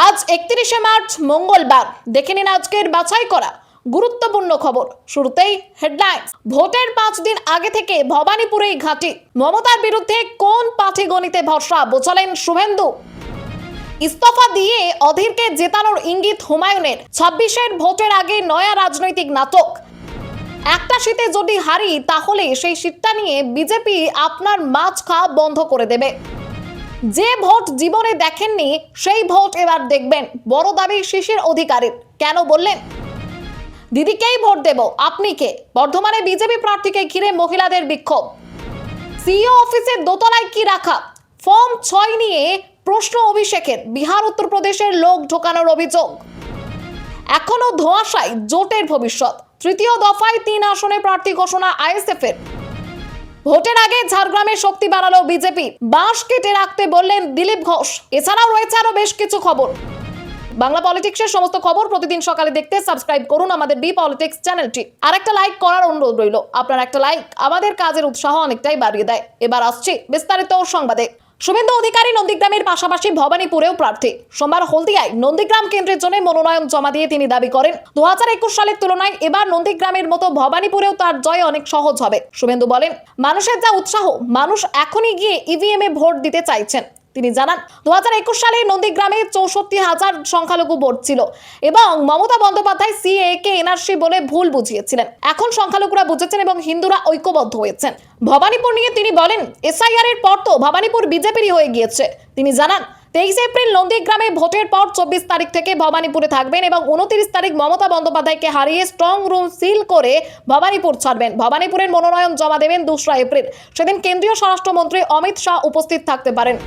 আজ 31শে মার্চ মঙ্গলবার। দেখে নিন আজকের বাছাই করা গুরুত্বপূর্ণ খবর। শুরুতেই হেডলাইন্স। ভোটের 5 দিন আগে থেকে ভবানীপুরে ঘাঁটি। মমতার বিরুদ্ধে কোন পাটিগণিতে ভরসা বোঝালেন শুভেন্দু। ইস্তফা দিয়ে অধীরকে জেতানোর ইঙ্গিত হুমায়ুনের। 26-এর ভোটের আগে নয়া রাজনৈতিক নাটক। একটা সিটে যদি হারি তাহলে সেই সিটটা নিয়ে বিজেপি আপনার মাছ খাওয়া বন্ধ করে দেবে। যে ভোট জীবনে দেখেননি সেই ভোট এবার দেখবেন, বড় দাবি শিশির অধিকারীর। কেন বললেন? দিদিকেই ভোট দেব, আপনি কে? বর্ধমানে বিজেপি প্রার্থীকে ঘিরে মহিলাদের বিক্ষোভ। সিইও অফিসের দোতলায় কি রাখা? ফর্ম 6 নিয়ে প্রশ্ন অভিষেকের। বিহার উত্তরপ্রদেশের লোক ঢোকানোর অভিযোগ। এখনো ধোঁয়াশায় জোটের ভবিষ্যৎ। তৃতীয় দফায় 3 আসনে প্রার্থী ঘোষণা আইএসএফ এর। ভোটের আগে ঝাড়গ্রামে শক্তি বাড়ালো বিজেপি। বাঁশ কেটে রাখতে বললেন দিলীপ ঘোষ। এছাড়াও রয়েছে আরো বেশ কিছু খবর। বাংলা পলিটিক্সের সমস্ত খবর প্রতিদিন সকালে দেখতে সাবস্ক্রাইব করুন আমাদের বি পলিটিক্স চ্যানেলটি। আর একটা লাইক করার অনুরোধ রইল। আপনার একটা লাইক আমাদের কাজের উৎসাহ অনেকটাই বাড়িয়ে দেয়। এবার আসছি বিস্তারিত সংবাদে। শুভেন্দু অধিকারী নন্দীগ্রামের পাশাপাশি ভবানীপুরেও প্রার্থী। সোমবার হলদিয়ায় নন্দীগ্রাম কেন্দ্রের জন্য মনোনয়ন জমা দিয়ে তিনি দাবি করেন 2021 সালের তুলনায় এবার নন্দীগ্রামের মতো ভবানীপুরেও তার জয় অনেক সহজ হবে। শুভেন্দু বলেন, মানুষের যা উৎসাহ, মানুষ এখনই গিয়ে ইভিএম এ ভোট দিতে চাইছেন। তিনি জানান 2021 সালে নন্দীগ্রামে 64,000 সংখ্যালঘু ভোট ছিল এবং মমতা বন্দ্যোপাধ্যায় সিএ কে এনআরসি বলে ভুল বুঝিয়েছিলেন। এখন সংখ্যালঘুরা বুঝেছেন এবং হিন্দুরা ঐক্যবদ্ধ হয়েছেন। ভবানীপুর নিয়ে তিনি বলেন, এসআইআর এর পর তো ভবানীপুর বিজেপিরই হয়ে গিয়েছে। তিনি জানান 23 এপ্রিল নন্দীগ্রামে ভোটের পর 24 তারিখ থেকে ভবানীপুরে থাকবেন এবং 29 তারিখ মমতা বন্দ্যোপাধ্যায়কে হারিয়ে স্ট্রং রুম সিল করে ভবানীপুর ছাড়বেন। ভবানীপুরের মনোনয়ন জমা দেবেন 2রা এপ্রিল। সেদিন কেন্দ্রীয় স্বরাষ্ট্রমন্ত্রী অমিত শাহ উপস্থিত থাকতে পারেন।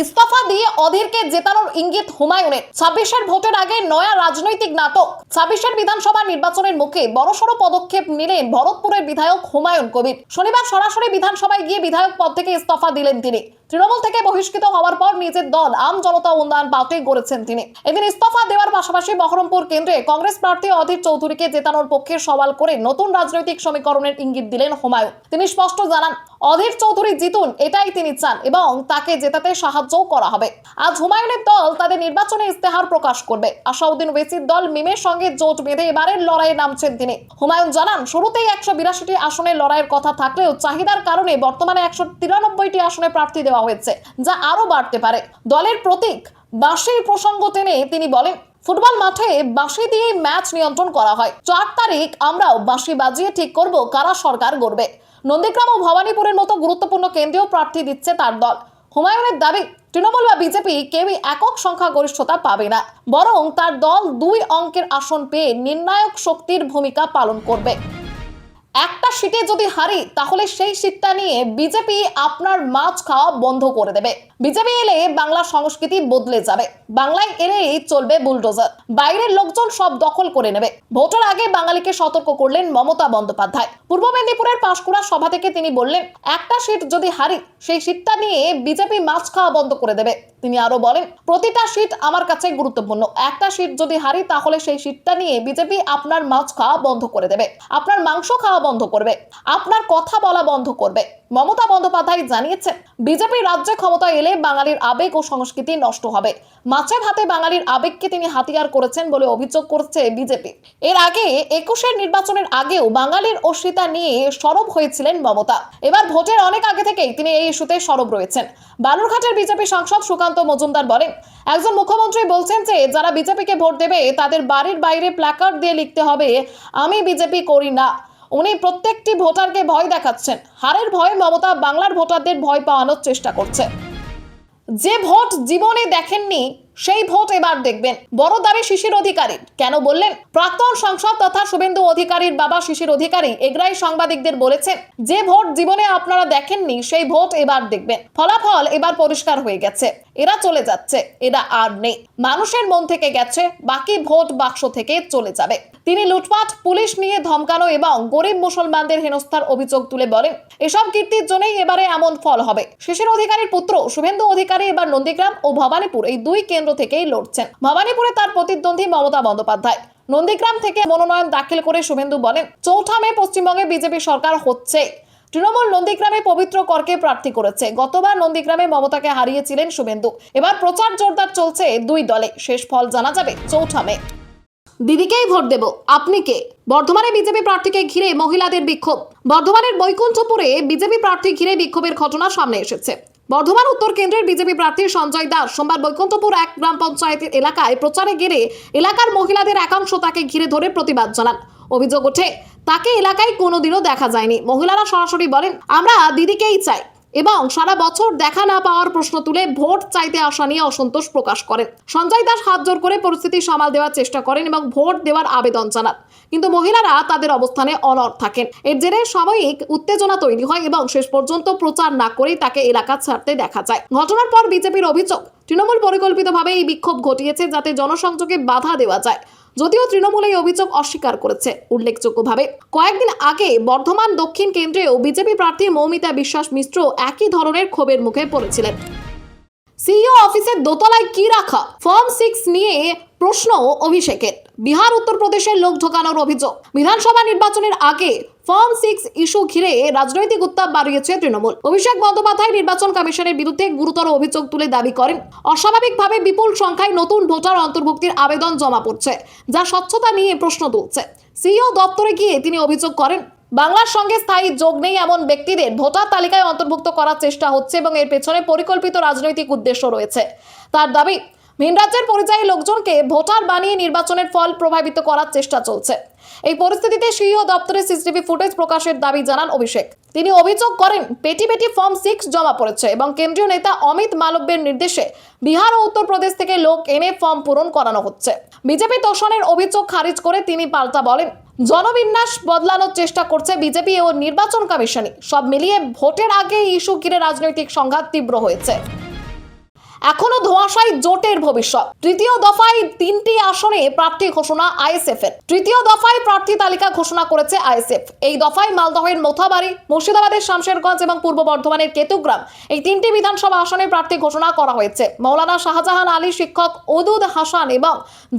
ইস্তফা দিয়ে অধীরকে জেতানোর ইঙ্গিত হুমায়ুনের। 26-এর ভোটের আগে নয়া রাজনৈতিক নাটক। 26-এর বিধানসভা নির্বাচনের মুখে বড়সড় পদক্ষেপ নিলেন ভরতপুরের বিধায়ক হুমায়ুন কবির। শনিবার সরাসরি বিধানসভায় গিয়ে বিধায়ক পদ থেকে ইস্তফা দিলেন তিনি। তৃণমূল থেকে বহিষ্কৃত হওয়ার পর নিজের দল আম জনতা উন্নয়ন পার্টি গড়েছেন তিনি। এদিন ইস্তফা দেওয়ার পাশাপাশি বহরমপুর কেন্দ্রে কংগ্রেস প্রার্থী অধীর চৌধুরীকে জেতানোর পক্ষে সওয়াল করে নতুন রাজনৈতিক সমীকরণের ইঙ্গিত দিলেন হুমায়ুন। তিনি স্পষ্ট জানান, অধীর চৌধুরী জিতুন, এটাই তিনি চান এবং তাকে জেতাতে সাহায্যও করা হবে। আজ হুমায়ুনের দল তাদের নির্বাচনে ইস্তেহার প্রকাশ করবে। আসাউদ্দিন ওয়েসির দল মিমের সঙ্গে জোট বেঁধে এবারের লড়াইয়ে নামছেন তিনি। হুমায়ুন জানান, শুরুতেই 182টি আসনের লড়াইয়ের কথা থাকলেও চাহিদার কারণে বর্তমানে 193টি আসনে প্রার্থী দেওয়া হয়েছে, যা আরো বাড়তে পারে। দলের প্রতীক বাঁশির প্রসঙ্গ টেনে তিনি বলেন, ফুটবল মাঠে বাঁশি দিয়ে ম্যাচ নিয়ন্ত্রণ করা হয়। 4 তারিখ আমরাও বাঁশি বাজিয়ে ঠিক করব কারা সরকার গড়বে। নন্দীগ্রাম ও ভবানীপুরের মতো গুরুত্বপূর্ণ কেন্দ্রীয় প্রার্থী দিচ্ছে তার দল। হুমায়ুনের দাবি, তৃণমূল বা বিজেপি কেউই একক সংখ্যা গরিষ্ঠতা পাবে না, বরং তার দল 2 অঙ্কের আসন পেয়ে নির্ণায়ক শক্তির ভূমিকা পালন করবে। একটা সিটে যদি হারি তাহলে সেই সিটটা নিয়ে বিজেপি আপনার মাছ খাওয়া বন্ধ করে দেবে। বিজেপি এলে বাংলা সংস্কৃতি বদলে যাবে। বাংলায় এলেই চলবে বুলডোজার, বাইরের লোকজন সব দখল করে নেবে। ভোটের আগে বাঙালিকে সতর্ক করলেন মমতা বন্দ্যোপাধ্যায়। পূর্ব মেদিনীপুরের পাঁশকুড়া সভা থেকে তিনি বললেন, একটা সিট যদি হারি সেই সিটটা নিয়ে বিজেপি মাছ খাওয়া বন্ধ করে দেবে। তিনি আরো বলেন, প্রতিটা সিট আমার কাছে গুরুত্বপূর্ণ। একটা সিট যদি হারি তাহলে সেই সিটটা নিয়ে বিজেপি আপনার মাছ খাওয়া বন্ধ করে দেবে, আপনার মাংস খাওয়া বন্ধ করবে, আপনার কথা বলা বন্ধ করবে। মমতা বন্দ্যোপাধ্যায় জানিয়েছেন, বিজেপি রাজ্যে ক্ষমতা এলে বাঙালির আবেগ ও সংস্কৃতি নষ্ট হবে। মাছে ভাতে বাঙালির আবেগকে তিনি হাতিয়ার করেছেন বলে অভিযোগ করছে বিজেপি। এর আগে 21-এর নির্বাচনের আগেও বাঙালির অস্মিতা নিয়ে সরব হয়েছিলেন মমতা। এবার ভোটের অনেক আগে থেকেই তিনি এই ইস্যুতে সরব রয়েছেন। বালুরঘাটের বিজেপি সাংসদ সুকান্ত মজুমদার বলেন, একজন মুখ্যমন্ত্রী বলছেন যে যারা বিজেপিকে ভোট দেবে তাদের বাড়ির বাইরে প্ল্যাকার্ড দিয়ে লিখতে হবে আমি বিজেপি করি না। উনি প্রত্যেকটি ভোটারকে ভয় দেখাচ্ছেন। হারের ভয়ে মমতা বাংলার ভোটারদের ভয় পাওয়ানোর চেষ্টা করছে। যে ভোট জীবনে দেখেননি সেই ভোট এবার দেখবেন, বড় দাবি শিশির অধিকারীর। কেন বললেন? প্রাক্তন সাংসদ তথা শুভেন্দু অধিকারীর বাবা শিশির অধিকারী এগরাই সাংবাদিকদের বলেছেন, যে ভোট জীবনে আপনারা দেখেননি সেই ভোট এবার দেখবেন। ফলাফল এবার পরিষ্কার হয়ে গেছে। এরা চলে যাচ্ছে, এরা আর নেই। মানুষের মন থেকে গেছে, বাকি ভোট বাক্স থেকে চলে যাবে। তিনি লুটপাট, পুলিশ নিয়ে ধমকানো এবং গরিব মুসলমানদের হেনস্থার অভিযোগ তুলে বলেন, এসব কীর্তির জন্যই এবারে এমন ফল হবে। শিশির অধিকারীর পুত্র শুভেন্দু অধিকারী এবার নন্দীগ্রাম ও ভবানীপুর এই 2 কেন্দ্র থেকেই লড়ছেন। ভবানীপুরে তার প্রতিদ্বন্দ্বী মমতা বন্দ্যোপাধ্যায়। নন্দীগ্রাম থেকে মনোনয়ন দাখিল করে শুভেন্দু বলেন, 4 মে পশ্চিমবঙ্গে বিজেপি সরকার হচ্ছে। তৃণমূল নন্দীগ্রামে পবিত্র করকে প্রার্থী করেছে। গতবার নন্দীগ্রামে মমতাকে হারিয়েছিলেন শুভেন্দু। এবার প্রচার জোরদার চলছে দুই দলে। শেষ ফল জানা যাবে 4 মে। দিদিকেই ভোট দেব, আপনি কে? বর্ধমানে বিজেপি প্রার্থীকে ঘিরে মহিলাদের বিক্ষোভ। বর্ধমানের বৈকুণ্ঠপুরে বিজেপি প্রার্থী ঘিরে বিক্ষোভের ঘটনা সামনে এসেছে। বর্ধমান উত্তর কেন্দ্রের বিজেপি প্রার্থী সঞ্জয় দাস সোমবার বৈকুণ্ঠপুর এক গ্রাম পঞ্চায়েতের এলাকায় প্রচারে গেলে এলাকার মহিলাদের একাংশ তাকে ঘিরে ধরে প্রতিবাদ জানান। অভিযোগ ওঠে, তাকে এলাকায় কোনোদিনও দেখা যায়নি। মহিলারা সরাসরি বলেন, আমরা দিদিকেই চাই এবং সারা বছর দেখা না পাওয়ার প্রশ্ন তুলে ভোট চাইতে আসা নিয়ে অসন্তোষ প্রকাশ করেন। সঞ্জয় দাস হাত জোর করে পরিস্থিতি সামাল দেওয়ার চেষ্টা করেন এবং ভোট দেওয়ার আবেদন জানান, কিন্তু মহিলারা তাদের অবস্থানে অনড় থাকেন। এর জেরে সাময়িক উত্তেজনা তৈরি হয় এবং শেষ পর্যন্ত প্রচার না করেই তাকে এলাকা ছাড়তে দেখা যায়। ঘটনার পর বিজেপির অভিযোগ, তৃণমূল পরিকল্পিতভাবে এই বিক্ষোভ ঘটিয়েছে যাতে জনসংযোগে বাধা দেওয়া যায়। যদিও তৃণমূল এই অভিযোগ অস্বীকার করেছে। উল্লেখযোগ্যভাবে কয়েকদিন আগে বর্ধমান দক্ষিণ কেন্দ্রেও বিজেপি প্রার্থী মৌমিতা বিশ্বাস মিশ্র একই ধরনের ক্ষোভের মুখে পড়েছিলেন। সিইও অফিসের দোতলায় কি রাখা? ফর্ম 6 নিয়ে প্রশ্ন অভিষেকের। বিহার উত্তরপ্রদেশের লোক ঢোকানোর অভিযোগ। বিধানসভা নির্বাচনের আগে ফর্ম 6 ইস্যু ঘিরে রাজনৈতিক উত্তাপ বাড়িয়েছে তৃণমূল। অভিষেক বন্দ্যোপাধ্যায় নির্বাচন কমিশনের বিরুদ্ধে গুরুতর অভিযোগ তুলে দাবি করেন, অস্বাভাবিকভাবে বিপুল সংখ্যায় নতুন ভোটার অন্তর্ভুক্তির আবেদন জমা পড়ছে, যা স্বচ্ছতা নিয়ে প্রশ্ন তুলছে। সিইও দপ্তরে গিয়ে তিনি অভিযোগ করেন, বাংলার সঙ্গে স্থায়ী যোগ নেই এমন ব্যক্তিদের ভোটার তালিকায় অন্তর্ভুক্ত করার চেষ্টা হচ্ছে এবং এর পেছনে পরিকল্পিত রাজনৈতিক উদ্দেশ্য রয়েছে। তার দাবি, ভিন রাজ্যের পরিযায়ী লোকজনকে ভোটার বানিয়ে নির্বাচনের ফল প্রভাবিত করার চেষ্টা চলছে। এই পরিস্থিতিতে সিইও দপ্তরে সিসিটিভি ফুটেজ প্রকাশের দাবি জানান অভিষেক। তিনি অভিযোগ করেন, পেটি পেটি ফর্ম 6 জমা পড়েছে এবং কেন্দ্রীয় নেতা অমিত মালব্যের নির্দেশে বিহার ও উত্তরপ্রদেশ থেকে লোক এনে ফর্ম পূরণ করানো হচ্ছে। বিজেপি তোষণের অভিযোগ খারিজ করে তিনি পাল্টা বলেন, জনবিন্যাস বদলানোর চেষ্টা করছে বিজেপি ও নির্বাচন কমিশনই। সব মিলিয়ে ভোটের আগে ইস্যু ঘিরে রাজনৈতিক সংঘাত তীব্র হয়েছে। এখনো ধোঁয়াশায় জোটের ভবিষ্যৎ। তৃতীয় দফায় 3টি আসনে প্রার্থী ঘোষণা আইএসএফ এর। তৃতীয় দফায় প্রার্থী তালিকা ঘোষণা করেছে আইএসএফ। এই দফায় মালদহের মোথাবাড়ি, মুর্শিদাবাদের শামশেরগঞ্জ এবং পূর্ব বর্ধমানের কেতুগ্রাম, এই 3টি বিধানসভা আসনে প্রার্থী ঘোষণা করা হয়েছে। মৌলানা শাহজাহান আলী শিক্ষক, ওদুদ হাসান এবং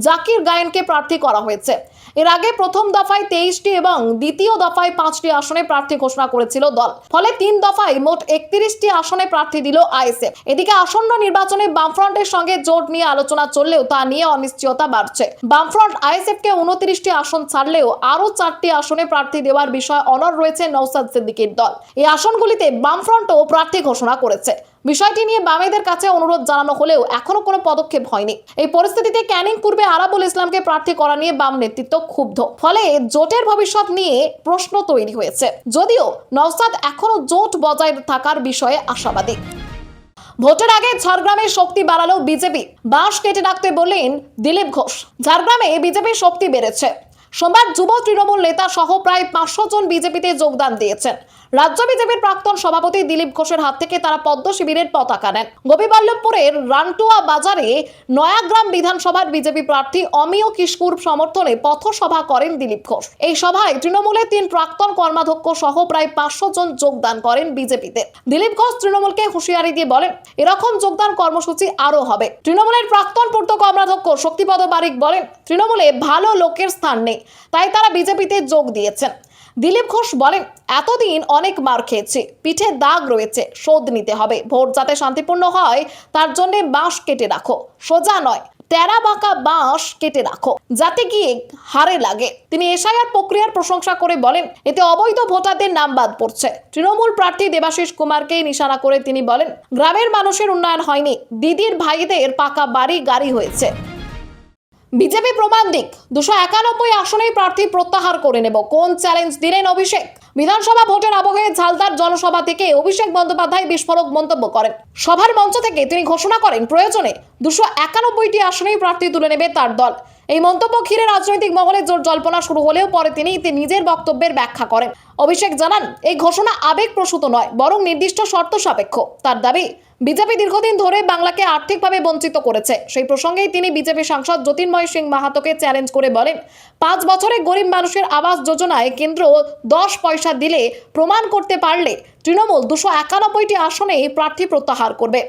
জাকির গায়েনকে প্রার্থী করা হয়েছে। এর আগে প্রথম দফায় 23টি এবং দ্বিতীয় দফায় 5টি আসনে প্রার্থী ঘোষণা করেছিল দল। ফলে 3 দফায় মোট 31টি আসনে প্রার্থী দিল আইএসএফ। এদিকে আসন্ন নির্বাচনে বামফ্রন্টের সঙ্গে জোট নিয়ে আলোচনা চললেও তা নিয়ে অনিশ্চয়তা বাড়ছে। বামফ্রন্ট আইএসএফকে 29টি আসন ছাড়লেও আরো 4টি আসনে প্রার্থী দেওয়ার বিষয়ে অনড় রয়েছে নওশাদ সিদ্দিকীর দল। এই আসনগুলিতে বামফ্রন্টও প্রার্থী ঘোষণা করেছে। বিষয়টি নিয়ে বামেদের কাছে অনুরোধ জানানো হলেও এখনো কোনো পদক্ষেপ হয়নি। এই পরিস্থিতিতে ক্যানিং পূর্বে আরাবুল ইসলামকে প্রার্থী করা নিয়ে বাম নেতৃত্ব ক্ষুব্ধ। ফলে জোটের ভবিষ্যৎ নিয়ে প্রশ্ন তৈরি হয়েছে। যদিও নওশাদ এখনো জোট বজায় থাকার বিষয়ে আশাবাদী। ভোটের আগে ঝাড়গ্রামে শক্তি বাড়ালো বিজেপি। বাঁশ কেটে রাখতে বললেন দিলীপ ঘোষ। ঝাড়গ্রামে বিজেপির শক্তি বেড়েছে। সোমবার যুব তৃণমূল নেতা সহ প্রায় 500 জন বিজেপিতে যোগদান দিয়েছেন। রাজ্য বিজেপির প্রাক্তন সভাপতি দিলীপ ঘোষের হাত থেকে তারা পদ্ম শিবিরের পতাকা নেন। গোপীবল্লভপুরের রানটুয়া বাজারে নয়াগ্রাম বিধানসভার বিজেপি প্রার্থী অমিয় কিশকুর সমর্থনে পথসভা করেন দিলীপ ঘোষ। এই সভায় তৃণমূলের 3 প্রাক্তন কর্মাধ্যক্ষ সহ প্রায় 500 জন যোগদান করেন বিজেপিতে। দিলীপ ঘোষ তৃণমূলকে হুঁশিয়ারি দিয়ে বলেন, এরকম যোগদান কর্মসূচি আরো হবে। তৃণমূলের প্রাক্তন পূর্ত কর্মাধ্যক্ষ শক্তিপদ বারিক বলেন, তৃণমূলে ভালো লোকের স্থান নেই, তাই তারা বিজেপিতে যোগ দিয়েছেন। দিলীপ ঘোষ বলেন, এতদিন অনেক মার খেয়েছি, পিঠে দাগ রয়েছে, শোধ নিতে হবে। ভোট যাতে শান্তিপূর্ণ হয় তার জন্য বাঁশ কেটে রাখো, সোজা নয়, টেরা বাঁকা বাঁশ কেটে রাখো, যাতে গিয়ে হারে লাগে। তিনি এসআইআর প্রক্রিয়ার প্রশংসা করে বলেন, এতে অবৈধ ভোটারদের নাম বাদ পড়ছে। তৃণমূল প্রার্থী দেবাশিস কুমারকে নিশানা করে তিনি বলেন, গ্রামের মানুষের উন্নয়ন হয়নি, দিদির ভাইদের পাকা বাড়ি গাড়ি হয়েছে। বিজেপি প্রমাণ দিক, 291 আসনেই প্রার্থী প্রত্যাহার করে নেব, কোন চ্যালেঞ্জ দিলেন অভিষেক। বিধানসভা ভোটের আবহে ঝালদার জনসভা থেকে অভিষেক বন্দ্যোপাধ্যায় বিস্ফোরক মন্তব্য করেন। সভার মঞ্চ থেকে তিনি ঘোষণা করেন, প্রয়োজনে 291টি আসনেই প্রার্থী তুলে নেবে তার দল। এই মন্তব্য ঘিরে রাজনৈতিক মহলে জোর জল্পনা শুরু হলেও পরে তিনি নিজের বক্তব্যের ব্যাখ্যা করেন। অভিষেক জানান, এই ঘোষণা আবেগপ্রসূত নয়, বরং নির্দিষ্ট শর্ত সাপেক্ষ। তার দাবি, বিজেপি দীর্ঘদিন ধরে বাংলাকে আর্থিকভাবে বঞ্চিত করেছে। সেই প্রসঙ্গেই তিনি বিজেপি সাংসদ জ্যোতির্ময় সিং মাহাতোকে চ্যালেঞ্জ করে বলেন, 5 বছরে গরিব মানুষের আবাস যোজনায় কেন্দ্র 10 পয়সা দিলে প্রমাণ করতে পারলে তৃণমূল 291টি আসনে প্রার্থী প্রত্যাহার করবে।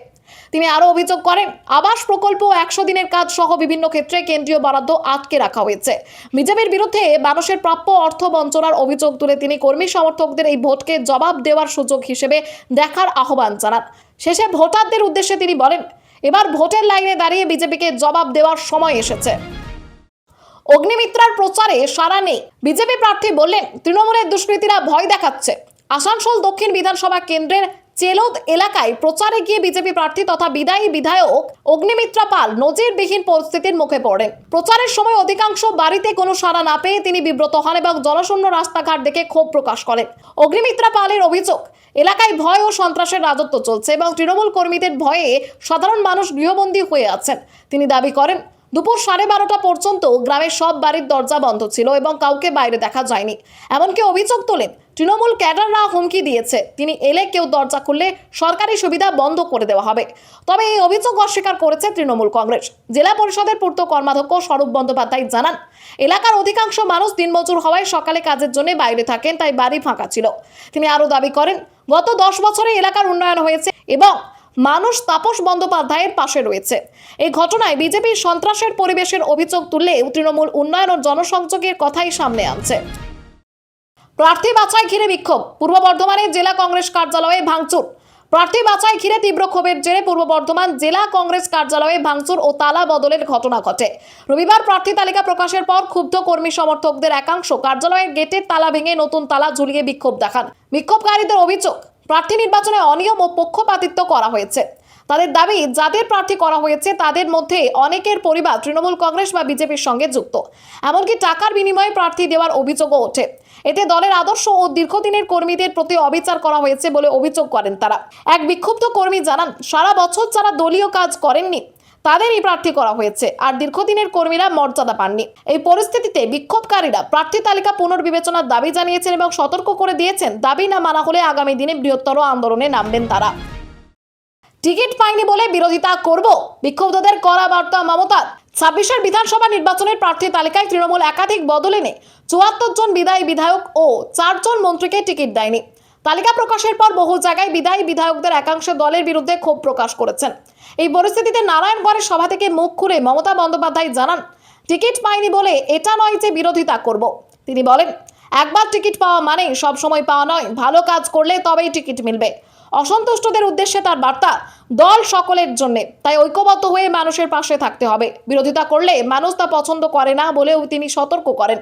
তিনি আরো অভিযোগ করেন, আবাস প্রকল্প 100 দিনের কাজ সহ বিভিন্ন ক্ষেত্রে কেন্দ্রীয় বরাদ্দ আটকে রাখা হয়েছে। বিজেপির বিরুদ্ধে মানুষের প্রাপ্য অর্থ বঞ্চনার অভিযোগ তুলে তিনি কর্মী সমর্থকদের এই ভোটকে জবাব দেওয়ার সুযোগ হিসেবে দেখার আহ্বান জানান। শেষে ভোটারদের উদ্দেশ্যে তিনি বলেন, এবার ভোটের লাইনে দাঁড়িয়ে বিজেপিকে জবাব দেওয়ার সময় এসেছে। অগ্নিমিত্রার প্রচারে সাড়া নেই। বিজেপি প্রার্থী বললেন, তৃণমূলের দুষ্কৃতীরা ভয় দেখাচ্ছে। আসানসোল দক্ষিণ বিধানসভা কেন্দ্রের চেলোদ এলাকায় প্রচারে গিয়ে বিজেপি প্রার্থী তথা বিদায়ী বিধায়ক অগ্নিমিত্রা পাল নজিরবিহীন পরিস্থিতির মুখে পড়েন। প্রচারের সময় অধিকাংশ বাড়িতে কোনো সাড়া না পেয়ে তিনি বিব্রত হন এবং জনশূন্য রাস্তাঘাট দেখে ক্ষোভ প্রকাশ করেন। অগ্নিমিত্রা পালের অভিযোগ, এলাকায় ভয় ও সন্ত্রাসের রাজত্ব চলছে এবং তৃণমূল কর্মীদের ভয়ে সাধারণ মানুষ গৃহবন্দী হয়ে আছেন। তিনি দাবি করেন, দুপুর 12:30 পর্যন্ত গ্রামের সব বাড়ির দরজা বন্ধ ছিল এবং কাউকে বাইরে দেখা যায়নি। এমনকি অভিযোগ তোলেন, তৃণমূল ক্যাডাররা হুমকি দিয়েছে, তিনি এলে কেউ দরজা খুললে সরকারি সুবিধা বন্ধ করে দেওয়া হবে। তবে এই অভিযোগ অস্বীকার করেছে তৃণমূল কংগ্রেস। জেলা পরিষদের পূর্ত কর্মাধ্যক্ষ স্বরূপ বন্দ্যোপাধ্যায় জানান, এলাকার অধিকাংশ মানুষ দিনমজুর হওয়ায় সকালে কাজের জন্য বাইরে থাকেন, তাই বাড়ি ফাঁকা ছিল। তিনি আরও দাবি করেন, গত 10 বছরে এলাকার উন্নয়ন হয়েছে এবং মানুষ তাপস বন্দ্যোপাধ্যায়ের পাশে রয়েছে। এই ঘটনায় বিজেপির সন্ত্রাসের পরিবেশের অভিযোগ তুললেও তৃণমূল উন্নয়ন ও জনসংযোগের কথাই সামনে আনছে। প্রার্থী বাছাই ঘিরে বিক্ষোভ। পূর্ব বর্ধমানের জেলা কংগ্রেস কার্যালয়ে ভাঙচুর। প্রার্থী বাছাই ঘিরে তীব্র ক্ষোভের জেরে পূর্ব বর্ধমান জেলা কংগ্রেস কার্যালয়ে ভাঙচুর ও তালা বদলের ঘটনা ঘটে। রবিবার প্রার্থী তালিকা প্রকাশের পর ক্ষুব্ধ কর্মী সমর্থকদের একাংশ কার্যালয়ের গেটের তালা ভেঙে নতুন তালা ঝুলিয়ে বিক্ষোভ দেখান। বিক্ষোভকারীদের অভিযোগ, প্রার্থী নির্বাচনে অনিয়ম ও পক্ষপাতিত্ব করা হয়েছে। তাদের দাবি, যাদের প্রার্থী করা হয়েছে তাদের মধ্যে অনেকের পরিবার তৃণমূল কংগ্রেস বা বিজেপির সঙ্গে যুক্ত। এমনকি টাকার বিনিময়ে প্রার্থী দেওয়ার অভিযোগও ওঠে। এতে দলের আদর্শ ও দীর্ঘদিনের কর্মীদের প্রতি অবিচার করা হয়েছে বলে অভিযোগ করেন তারা। এক বিক্ষুব্ধ কর্মী জানান, সারা বছর যারা দলীয় কাজ করেননি তাদেরই প্রার্থী করা হয়েছে, আর দীর্ঘদিনের কর্মীরা মর্যাদা পাননি। এই পরিস্থিতিতে বিক্ষোভকারীরা প্রার্থী তালিকা পুনর্বিবেচনার দাবি জানিয়েছেন এবং সতর্ক করে দিয়েছেন, দাবি না মানা হলে আগামী দিনে বৃহত্তর আন্দোলনে নামবেন তারা। টিকিট পাইনি বলে বিরোধিতা করব, বিক্ষুব্ধদের কড়া বার্তা মমতার। 26 বিধানসভা নির্বাচনের প্রার্থী তালিকায় তৃণমূল একাধিক বদল এনে 74 জন বিদায়ী বিধায়ক ও 4 জন মন্ত্রীকে টিকিট দেয়নি। তালিকা প্রকাশের পর বহু জায়গায় বিদায়ী বিধায়কদের একাংশ দলের বিরুদ্ধে ক্ষোভ প্রকাশ করেছেন। এই পরিস্থিতিতে নারায়ণগড়ের সভা থেকে মুখ খুলে মমতা বন্দ্যোপাধ্যায় জানান, টিকিট পাইনি বলে এটা নয় যে বিরোধিতা করব। তিনি বলেন, একবার টিকিট পাওয়া মানে সব সময় পাওয়া নয়, ভালো কাজ করলে তবেই টিকিট মিলবে। অসন্তুষ্টদের উদ্দেশ্যে তার বার্তা, দল সকলের জন্য, তাই ঐক্যবদ্ধ হয়ে মানুষের পাশে থাকতে হবে। বিরোধিতা করলে মানুষ তা পছন্দ করে না বলেও তিনি সতর্ক করেন।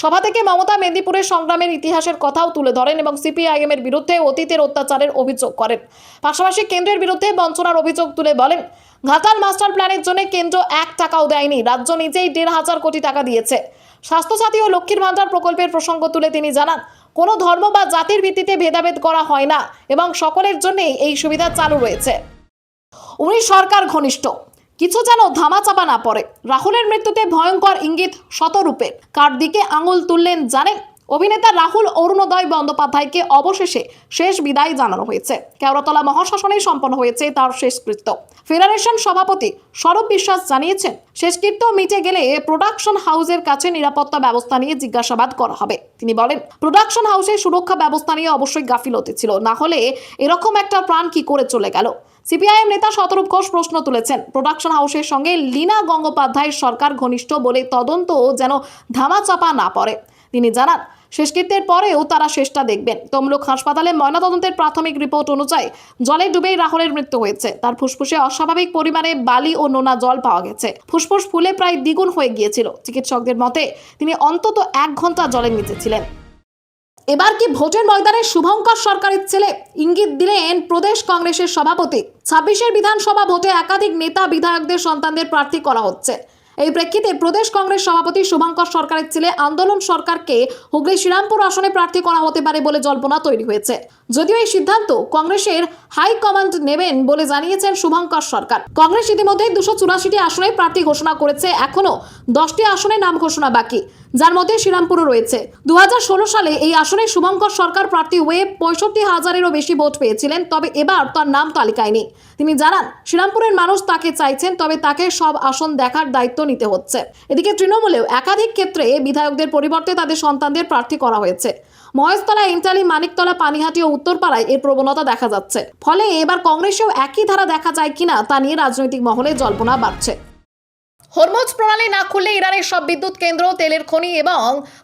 সভা থেকে মমতা মেদিনীপুরের সংগ্রামের ইতিহাসের কথাও তুলে ধরেন এবং সিপিআইএম এর বিরুদ্ধে অতীতের অত্যাচারের অভিযোগ করেন। পাশাপাশি কেন্দ্রের বিরুদ্ধে বঞ্চনার অভিযোগ তুলে বলেন, ঘাটাল মাস্টার প্ল্যানের জন্য কেন্দ্র 1 টাকাও দেয়নি, রাজ্য নিজেই 1,500 কোটি টাকা দিয়েছে। স্বাস্থ্যসাথী ও লক্ষ্মীর ভান্ডার প্রকল্পের প্রসঙ্গ তুলে তিনি জানান, কোনো ধর্ম বা জাতির ভিত্তিতে ভেদাভেদ করা হয় না এবং সকলের জন্যই এই সুবিধা চালু রয়েছে। উনি সরকার ঘনিষ্ঠ, কিছু যেন ধামাচাপা না পড়ে। রাহুলের মৃত্যুতে ভয়ঙ্কর ইঙ্গিত শতরূপে। কার দিকে আঙুল তুললেন জানেন? অভিনেতা রাহুল অরুণোদয় বন্দ্যোপাধ্যায়কে অবশেষে শেষ বিদায় জানানো হয়েছে। কেওড়াতলা মহাশ্মশানে সম্পন্ন হয়েছে তার শেষকৃত্য। ফেডারেশন সভাপতি স্বরূপ বিশ্বাস জানিয়েছেন, শেষকৃত্য মিটে গেলে প্রোডাকশন হাউসের কাছে নিরাপত্তা ব্যবস্থা নিয়ে জিজ্ঞাসাবাদ করা হবে। তিনি বলেন, প্রোডাকশন হাউসের সুরক্ষা ব্যবস্থা নিয়ে অবশ্যই গাফিলতি ছিল, না হলে এরকম একটা প্রাণ কি করে চলে গেল। সিপিআইএম নেতা শতরূপ ঘোষ প্রশ্ন তুলেছেন, প্রোডাকশন হাউসের সঙ্গে লীনা গঙ্গোপাধ্যায়ের সরকার ঘনিষ্ঠ বলে তদন্ত যেন ধামাচাপা না পড়ে। তিনি জানান, শেষকৃত্যের পরেও তারা শেষটা দেখবেন। তমলুক হাসপাতালে ময়নাতদন্তের প্রাথমিক রিপোর্ট অনুযায়ী জলে ডুবেই রাহুলের মৃত্যু হয়েছে। তার ফুসফুসে অস্বাভাবিক পরিমাণে বালি ও নোনা জল পাওয়া গেছে। ফুসফুস ফুলে প্রায় দ্বিগুণ হয়ে গিয়েছিল। চিকিৎসকদের মতে তিনি অন্তত 1 ঘন্টা জলের নিচে ছিলেন। এবার কি ভোটের ময়দানে শুভঙ্কর সরকারের ছেলে? ইঙ্গিত দিলেন প্রদেশ কংগ্রেসের সভাপতি। 26 বিধানসভা ভোটে একাধিক নেতা বিধায়কদের সন্তানদের প্রার্থী করা হচ্ছে। এই প্রেক্ষিতে প্রদেশ কংগ্রেস সভাপতি শুভঙ্কর সরকারের ছেলে আন্দোলন সরকারকে হুগলি শ্রীরামপুর আসনে প্রার্থী করা হতে পারে বলে জল্পনা তৈরি হয়েছে। যদিও এই সিদ্ধান্ত কংগ্রেসের হাইকমান্ড নেবেন বলে জানিয়েছেন শুভঙ্কর সরকার। কংগ্রেস ইতিমধ্যে 284টি আসনে প্রার্থী ঘোষণা করেছে। এখনো 10টি আসনে নাম ঘোষণা বাকি, যার মধ্যে শ্রীরামপুরও রয়েছে। 2016 সালে এই আসনে শুভঙ্কর সরকার প্রার্থী হয়ে 65,000-এরও বেশি ভোট পেয়েছিলেন, তবে এবার তার নাম তালিকায় নেই। তিনি জানান, শ্রীরামপুরের মানুষ তাকে চাইছেন, তবে তাকে সব আসন দেখার দায়িত্ব নিতে হচ্ছে। এদিকে তৃণমূলেও একাধিক ক্ষেত্রে বিধায়কদের পরিবর্তে তাদের সন্তানদের প্রার্থী করা হয়েছে। মহেশতলা, ইন্টালি, মানিকতলা, পানিহাটি ও উত্তরপাড়ায় এর প্রবণতা দেখা যাচ্ছে। ফলে এবার কংগ্রেসেও একই ধারা দেখা যায় কিনা তা নিয়ে রাজনৈতিক মহলে জল্পনা বাড়ছে। হরমুজ প্রণালী না খুললে ইরানের সব বিদ্যুৎ কেন্দ্র, তেলের খনি এবং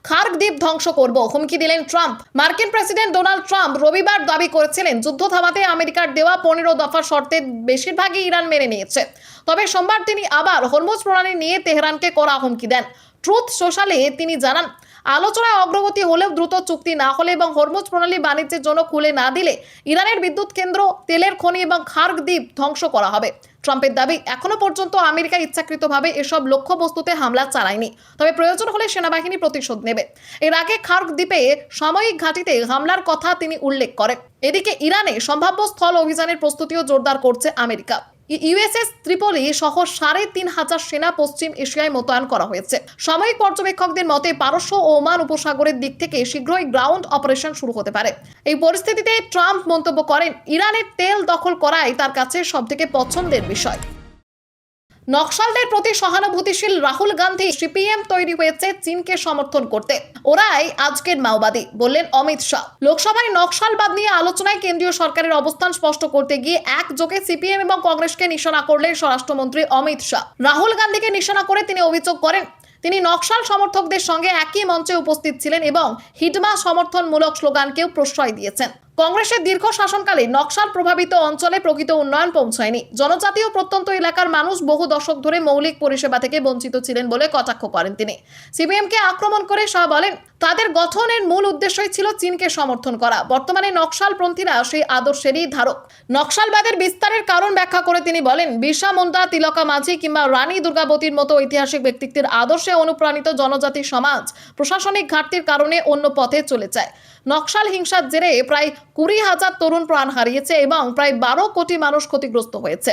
খার্গ দ্বীপ ধ্বংস করব, হুমকি দিলেন ট্রাম্প। মার্কিন প্রেসিডেন্ট ডোনাল্ড ট্রাম্প রবিবার দাবি করেছিলেন, যুদ্ধ থামাতে আমেরিকার দেওয়া 15 দফা শর্তের বেশিরভাগই ইরান মেনে নিয়েছে। তবে সোমবার তিনি আবার হরমুজ প্রণালী নিয়ে তেহরানকে কড়া হুমকি দেন। ট্রুথ সোশ্যালে তিনি জানান, আলোচনায় অগ্রগতি হলেও দ্রুত চুক্তি না হলে এবং হরমুজ প্রণালী বাণিজ্যের জন্য খুলে না দিলে ইরানের বিদ্যুৎ কেন্দ্র, তেলের খনি এবং খার্গ দ্বীপ ধ্বংস করা হবে। ট্রাম্পের দাবি, এখনো পর্যন্ত আমেরিকা ইচ্ছাকৃতভাবে এসব লক্ষ্যবস্তুতে হামলা চালায়নি, তবে প্রয়োজন হলে সেনাবাহিনী প্রতিশোধ নেবে। এর আগে খার্গ দ্বীপে সাময়িক ঘাঁটিতে হামলার কথা তিনি উল্লেখ করেন। এদিকে ইরানে সম্ভাব্য স্থল অভিযানের প্রস্তুতিও জোরদার করছে আমেরিকা। ইউএসএস ত্রিপলি সহ 3,500 সেনা পশ্চিম এশিয়ায় মোতায়েন করা হয়েছে। সাময়িক পর্যবেক্ষকদের মতে পারস্য ও ওমান উপসাগরের দিক থেকে শীঘ্রই গ্রাউন্ড অপারেশন শুরু হতে পারে। এই পরিস্থিতিতে ট্রাম্প মন্তব্য করেন, ইরানের তেল দখল করাই তার কাছে সবথেকে পছন্দের বিষয়। নকশালদের প্রতি সহানুভূতিশীল রাহুল গান্ধী সিপিএম তৈরি হয়েছে চীনকে সমর্থন করতে। ওরাই আজকের মাওবাদী, বললেন অমিত শাহ। লোকসভায় নকশালবাদ নিয়ে আলোচনায় কেন্দ্রীয় সরকারের অবস্থান স্পষ্ট করতে গিয়ে একযোগে সিপিএম এবং কংগ্রেসকে নিশানা করলেন স্বরাষ্ট্রমন্ত্রী অমিত শাহ। রাহুল গান্ধীকে নিশানা করে তিনি অভিযোগ করেন, তিনি নকশাল সমর্থকদের সঙ্গে একই মঞ্চে উপস্থিত ছিলেন এবং হিডমা সমর্থনমূলক স্লোগানকেও প্রশ্রয় দিয়েছেন। কংগ্রেসের দীর্ঘ শাসনকালে নকশাল প্রভাবিত অঞ্চলে প্রকৃত উন্নয়ন পৌঁছায়নি। জনজাতি ও প্রত্যন্ত এলাকার মানুষ বহু দশক ধরে মৌলিক পরিষেবা থেকে বঞ্চিত ছিলেন বলে কটাক্ষ করেন তিনি। সিপিএমকে আক্রমণ করে শাহ বলেন, তাদের গঠনের মূল উদ্দেশ্যই ছিল চীনকে সমর্থন করা। বর্তমানে নকশালপন্থীরা সেই আদর্শেরই ধারক। নকশালবাদের বিস্তারের কারণ ব্যাখ্যা করে তিনি বলেন, বিরসা মুন্ডা, তিলকা মাঝি কিংবা রানী দুর্গাবতীর মতো ঐতিহাসিক ব্যক্তিত্বের আদর্শে অনুপ্রাণিত জনজাতি সমাজ প্রশাসনিক ঘাটতির কারণে অন্য পথে চলে যায়। নকশাল হিংসার জেরে প্রায় 20,000 তরুণ প্রাণ হারিয়েছে এবং প্রায় 12 কোটি মানুষ ক্ষতিগ্রস্ত হয়েছে।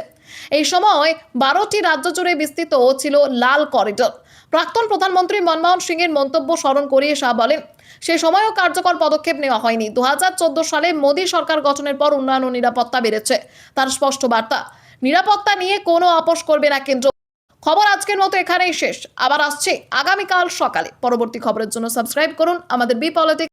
এই সময় 12টি রাজ্য জুড়ে বিস্তৃত ছিল লাল করিডোর। প্রাক্তন প্রধানমন্ত্রী মনমোহন সিং এর মন্তব্য স্মরণ করিয়ে শাহ বলেন, সে সময়ও কার্যকর পদক্ষেপ নেওয়া হয়নি। 2014 সালে মোদী সরকার গঠনের পর উন্নয়ন ও নিরাপত্তা বেড়েছে। তার স্পষ্ট বার্তা, নিরাপত্তা নিয়ে কোনো আপোষ করবে না কেন্দ্র। খবর আজকের মতো এখানেই শেষ। আবার আসছে আগামীকাল সকালে। পরবর্তী খবরের জন্য সাবস্ক্রাইব করুন আমাদের বি পলিটিক্স।